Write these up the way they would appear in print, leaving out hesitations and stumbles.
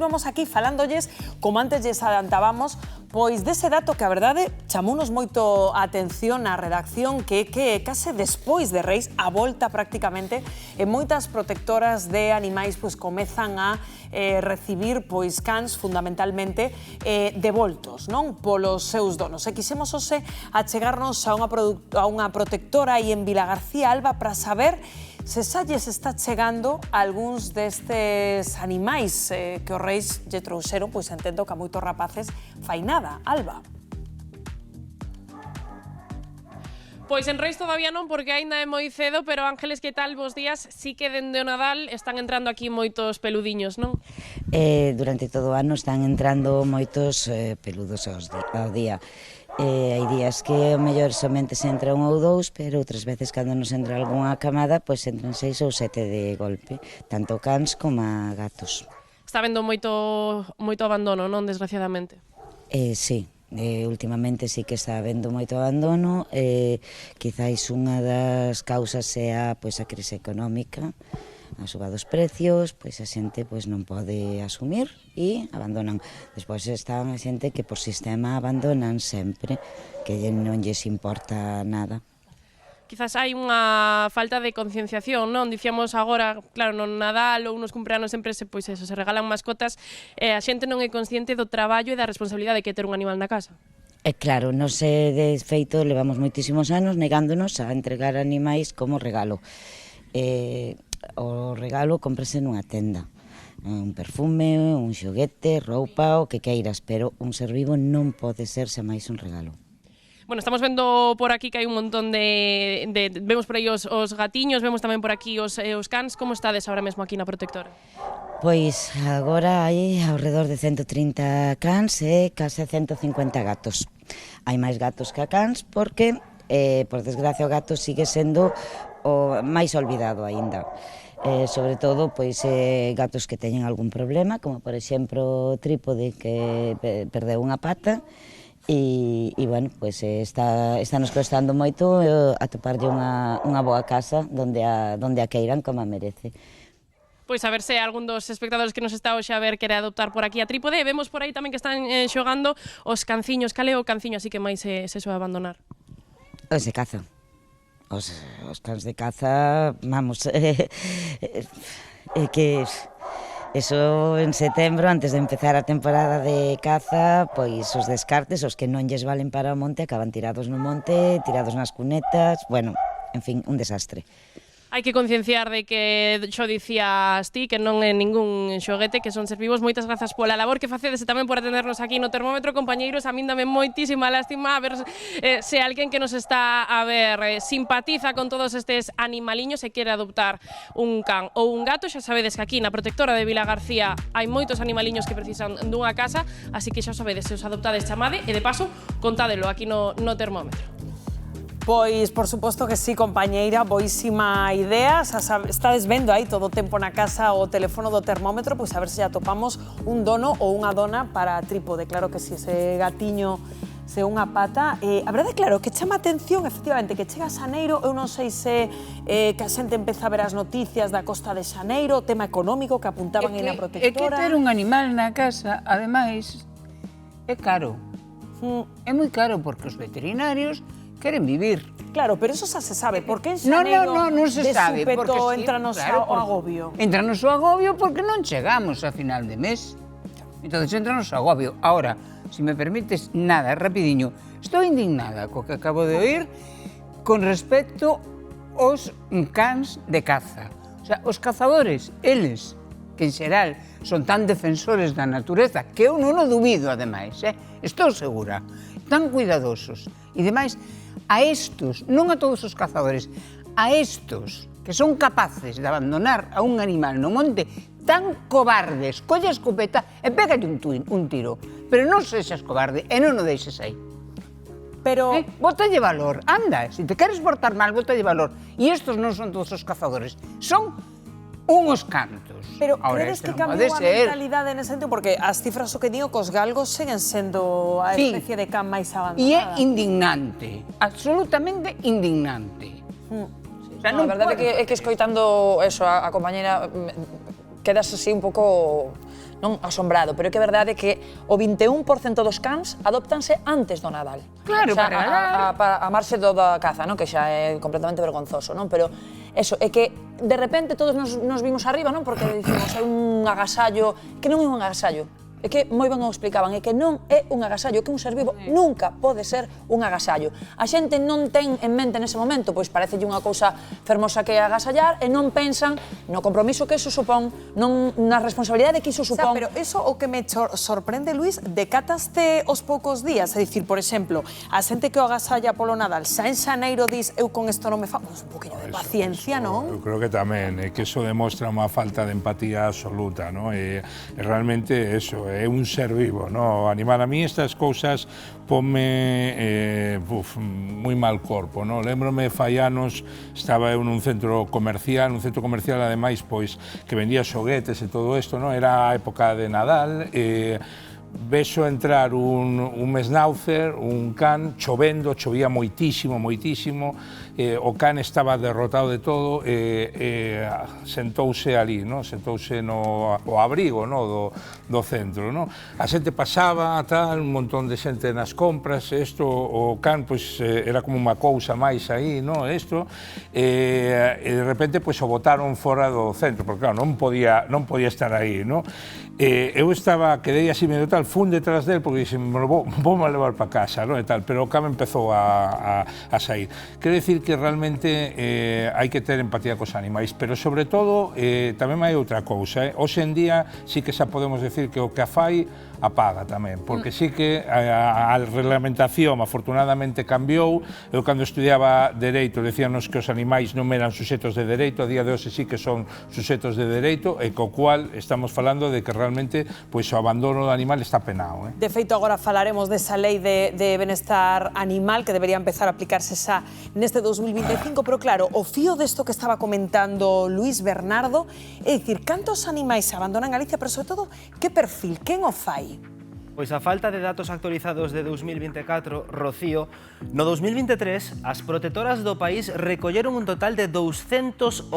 continuamos aquí falándolles, como antes lles adelantábamos, pois dese dato que a verdade chamounos moito a atención na redacción, que case despois de Reis, a volta prácticamente, e moitas protectoras de animais pois comezan a recibir pois cans fundamentalmente devoltos, non, polos seus donos. E quixemos hoxe achegarnos a unha protectora aí en Vilagarcía, Alba, para saber se xa lles está chegando algúns destes animais que os reis lle trouxeron, pois entendo que a moitos rapaces fai nada. Alba. Pois en Reis todavía non, porque aínda é moi cedo, pero Ángeles, que tal, bos días? Sí que dende o Nadal están entrando aquí moitos peludiños, non? Durante todo o ano están entrando moitos peludos ao día. Hai días que o mellor somente se entra un ou dous, pero outras veces cando nos entra algunha camada, pois entran 6 ou 7 de golpe, tanto cans como gatos. Está vendo moito abandono, non, desgraciadamente? Sí. Últimamente sí que está habendo moito abandono, quizáis unha das causas sea pois a crise económica, a suba dos precios, pois a xente pois non pode asumir e abandonan. Despois están a xente que por sistema abandonan sempre, que non lles importa nada. Quizás hai unha falta de concienciación, non? Dicíamos agora, claro, no Nadal ou nos cumpleanos sempre se regalan mascotas, e a xente non é consciente do traballo e da responsabilidade que ter un animal na casa. Claro, nos de feito levamos moitísimos anos negándonos a entregar animais como regalo. O regalo cómprase nunha tenda, un perfume, un xoguete, roupa, o que queiras, pero un ser vivo non pode ser xa máis un regalo. Bueno, estamos vendo por aquí que hai un montón vemos por aí os gatiños, vemos tamén por aquí os cans. Como estades ahora mesmo aquí na protectora? Pois agora hai ao redor de 130 cans e case 150 gatos. Hai máis gatos que cans porque, por desgracia, o gato sigue sendo o máis olvidado aínda. Sobre todo, pois, gatos que teñen algún problema, como por exemplo o trípode que perdeu unha pata, e bueno, pois está nos costando moito atoparlle unha boa casa donde a queiran como a merece. Pois a ver se algún dos espectadores que nos está hoxe a ver quere adoptar por aquí a trípode. Vemos por aí tamén que están xogando os canciños. Cal é o canciño así que máis se soe abandonar? Os de caza. Os cans de caza, vamos, que eso en setembro, antes de empezar a temporada de caza, pois os descartes, os que non lles valen para o monte, acaban tirados no monte, tirados nas cunetas, bueno, en fin, un desastre. Hai que concienciar de que xo dicías ti, que non é ningún xoguete, que son ser vivos. Moitas grazas pola labor que facedes e tamén por atendernos aquí no termómetro, compañeiros. A min dame moitísima lástima a ver se alguén que nos está a ver simpatiza con todos estes animaliños e quere adoptar un can ou un gato. Xa sabedes que aquí na protectora de Vilagarcía hai moitos animaliños que precisan dunha casa, así que xa sabedes, se os adoptades, chamade e de paso contádelo aquí no termómetro. Pois, por suposto que sí, compañeira, boísima idea. Estades vendo aí todo o tempo na casa o teléfono do termómetro, pois a ver se atopamos un dono ou unha dona para a trípode. Claro que si, ese gatiño se unha pata. A verdade, claro, que chama atención, efectivamente, que chega a Xaneiro. Eu non sei se que a xente empeza a ver as noticias da costa de Xaneiro, o tema económico que apuntaban aí na protectora. É que ter un animal na casa, ademais, é caro. É moi caro porque os veterinarios queren vivir. Claro, pero eso xa se sabe, porque en Xaneiro non se sabe, de súpeto entranos o agobio. Entranos o agobio porque non chegamos a final de mes. Entón, entranos o agobio. Ahora, se me permites, nada, rapidiño, estou indignada co que acabo de oír con respecto aos cans de caza. O sea, os cazadores, eles, que en xeral son tan defensores da natureza, que eu non o dubido, ademais, estou segura, tan cuidadosos, e demais, a estos, non a todos os cazadores, a estos que son capaces de abandonar a un animal no monte tan cobardes, colle a escopeta e pégalle un tiro, pero non sexas cobarde e non o deixes aí. Pero... Bótalle valor, anda, se te queres portar mal, bótalle valor. E estos non son todos os cazadores, son unhos cantos. Pero credes que cambiou a mentalidade nese sentido? Porque as cifras o que digo, que os galgos seguen sendo a especie de can máis abandonada. E é indignante, absolutamente indignante. A verdade é que escoitando eso, a compañera, quedas así un pouco non asombrado, pero é que a verdade é que o 21% dos cans adóptanse antes do Nadal. Claro, Xa, para galar. a marxe da caza, non? Que xa é completamente vergonzoso, non? Pero eso, é que de repente todos nos vimos arriba, non? Porque dicimos, é un agasallo, que non é un agasallo. É que moi ben o explicaban, é que non é un agasallo, que un ser vivo nunca pode ser un agasallo. A xente non ten en mente nese momento, pois parecelle unha cousa fermosa que agasallar e non pensan no compromiso que iso supón, non na responsabilidade que iso supón. Pero eso o que me sorprende, Luís, decataste os poucos días, é dicir, por exemplo, a xente que o agasalla polo Nadal, xa en xaneiro dis, eu con isto non me fago, un poquinho de paciencia, non? Eu creo que tamén, que eso demostra unha falta de empatía absoluta, ¿no? E realmente eso, é un ser vivo, ¿no? Animal, a mí estas cousas ponme moi mal corpo, ¿no? Lembrome fai anos, estaba eu nun centro comercial ademais, pois, que vendía xoguetes e todo isto, ¿no? Era a época de Nadal, vexo entrar un Schnauzer, un can, chovía moitísimo, o can estaba derrotado de todo, sentouse ali, no? Sentouse no abrigo, no? do centro, no? A xente pasaba, tal, un montón de xente nas compras, o can, pois, era como unha cousa máis aí, no? E de repente, pois, o botaron fora do centro, porque, claro, non podía estar aí, no? Eu quedei así medio tal, fun detrás del, porque dixen, vou a levar para casa, no? E tal, pero o can empezou a sair. Quero dicir que realmente hai que ter empatía cos animais, pero sobre todo tamén hai outra cousa. Hoxe en día sí que xa podemos decir que o que a fai apaga tamén, porque sí que a reglamentación afortunadamente cambiou. Eu cando estudiaba Dereito decíanos que os animais non eran suxetos de dereito, a día de hoxe sí que son suxetos de dereito, e co cual estamos falando de que realmente pois, o abandono do animal está penado. De feito, agora falaremos desa lei de benestar animal que debería empezar a aplicarse xa neste 2025, pero claro, o fío desto que estaba comentando Luís Bernardo, é dicir, cantos animais se abandonan en Galicia, pero sobre todo, que perfil, quen o fai? Pois a falta de datos actualizados de 2024, Rocío, no 2023 as protectoras do país recolleron un total de 286.000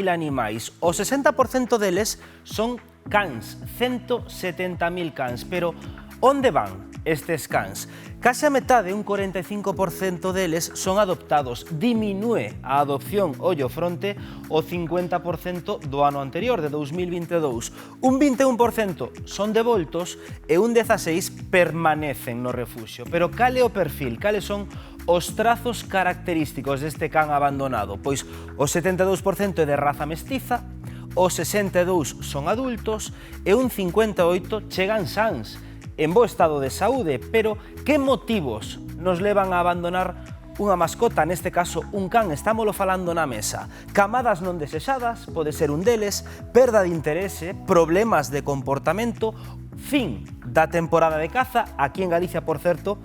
animais. O 60% deles son cans, 170.000 cans, pero onde van estes cans? Case a metade, un 45% deles, son adoptados. Diminúe a adopción, ollo fronte, o 50% do ano anterior, de 2022. Un 21% son devoltos e un 16% permanecen no refuxio. Pero cal é o perfil? Cales son os trazos característicos deste can abandonado? Pois o 72% é de raza mestiza, os 62% son adultos e un 58% chegan sans, en bo estado de saúde, pero que motivos nos levan a abandonar unha mascota, neste caso un can? Estámolo falando na mesa. Camadas non desexadas, pode ser un deles, perda de interese, problemas de comportamento, fin da temporada de caza. Aquí en Galicia, por certo,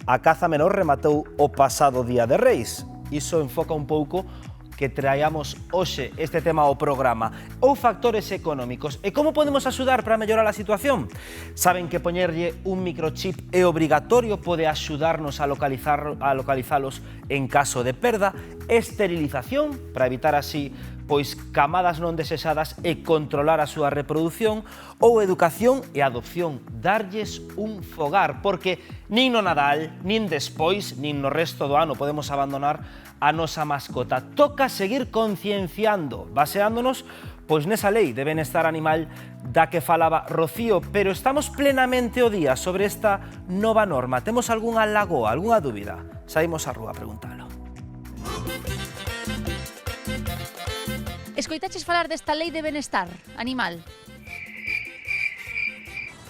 a caza menor rematou o pasado Día de Reis. Iso enfoca un pouco que traíamos hoxe este tema ao programa, ou factores económicos. E como podemos axudar para mellorar a situación? Saben que poñerlle un microchip é obrigatorio, pode axudarnos a localizalos en caso de perda, esterilización, para evitar así pois camadas non desexadas e controlar a súa reproducción, ou educación e adopción, darlles un fogar, porque nin no Nadal, nin despois, nin no resto do ano podemos abandonar a nosa mascota. Toca seguir concienciando, baseándonos pois nesa lei de benestar animal da que falaba Rocío, pero estamos plenamente o día sobre esta nova norma. Temos algunha lagoa, algunha dúbida? Saímos á rúa a preguntalo. Escoitaches falar desta lei de benestar animal?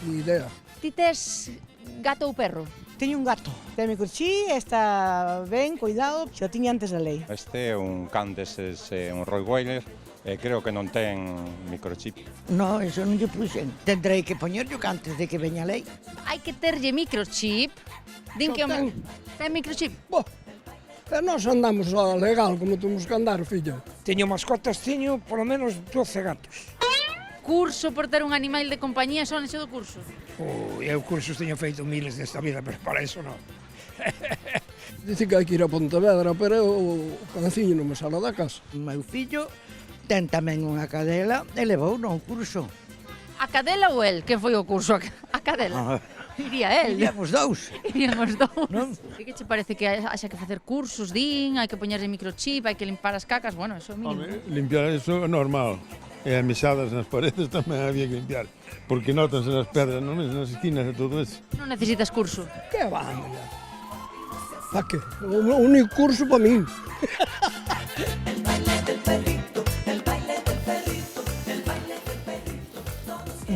Ni idea. Ti tes gato ou perro? Teño un gato. Ten microchip, está ben, cuidado, xa tiña antes da lei. Este é un can deses, un Rottweiler, creo que non ten microchip. No, eso non lle puxen. Tendrei que poñerlo antes de que veña a lei. Hai que terlle microchip. Din que ten microchip. Pero nós andamos ao legal, como temos que andar, fillo. Teño mascotas, teño polo menos 12 gatos. Curso por ter un animal de compañía, só nese do curso? Eu cursos teño feito miles desta vida, pero para iso non. Dice que hai que ir a Pontevedra, pero o canciño non me sala da casa. O meu fillo ten tamén unha cadela e levou no curso. A cadela ou el? Que foi o curso? A cadela? Iría el. Iríamos dous. Irían os dous. E que che parece que haxa que facer cursos, din, hai que poñerle microchip, hai que limpar as cacas, bueno, eso é mínimo. Limpiar eso é normal. E as mesadas nas paredes tamén había que limpiar, porque notanse nas pedras, non nas esquinas e todo eso. Non necesitas curso. Que va, mira. Pa que? Un único curso para min.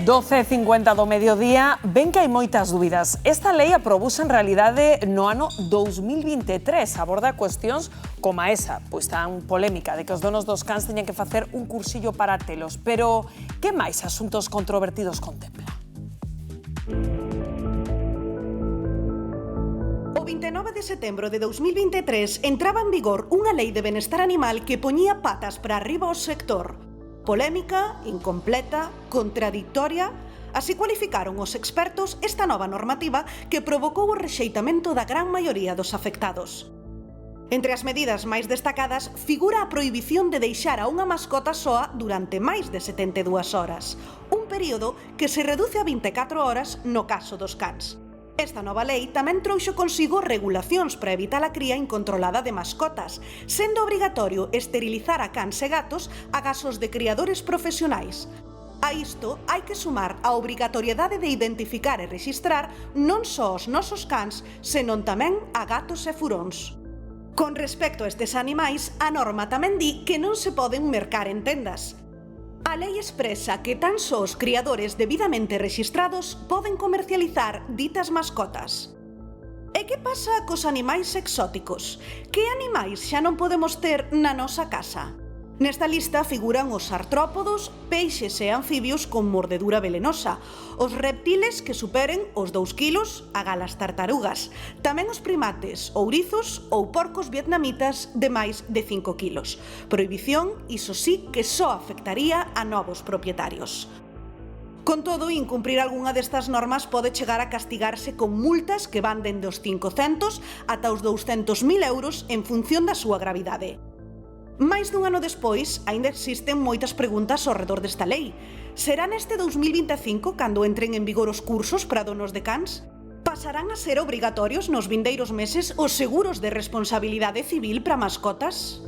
12:50 do mediodía, ven que hai moitas dúbidas. Esta lei aprobouse en realidade no ano 2023. Aborda cuestións como esa, pois tan polémica, de que os donos dos cans teñen que facer un cursillo para telos. Pero, que máis asuntos controvertidos contempla? O 29 de setembro de 2023 entraba en vigor unha lei de benestar animal que poñía patas para arriba ao sector. Polémica, incompleta, contradictoria, así cualificaron os expertos esta nova normativa que provocou o rexeitamento da gran maioría dos afectados. Entre as medidas máis destacadas figura a prohibición de deixar a unha mascota soa durante máis de 72 horas, un período que se reduce a 24 horas no caso dos cans. Esta nova lei tamén trouxo consigo regulacións para evitar a cría incontrolada de mascotas, sendo obrigatorio esterilizar a cans e gatos a gasos de criadores profesionais. A isto hai que sumar a obrigatoriedade de identificar e rexistrar non só os nosos cans, senón tamén a gatos e furóns. Con respecto a estes animais, a norma tamén di que non se poden mercar en tendas. A lei expresa que tan só os criadores debidamente rexistrados poden comercializar ditas mascotas. E que pasa cos animais exóticos? Que animais xa non podemos ter na nosa casa? Nesta lista figuran os artrópodos, peixes e anfibios con mordedura velenosa, os reptiles que superen os 2 kilos, a galas tartarugas, tamén os primates, ourizos ou porcos vietnamitas de máis de 5 kilos. Prohibición, iso sí, que só afectaría a novos propietarios. Con todo, incumprir algunha destas normas pode chegar a castigarse con multas que van dende os 500 ata os 200.000 euros en función da súa gravidade. Mais dun ano despois, aínda existen moitas preguntas ao redor desta lei. Será neste 2025 cando entren en vigor os cursos para donos de cans? Pasarán a ser obrigatorios nos vindeiros meses os seguros de responsabilidade civil para mascotas?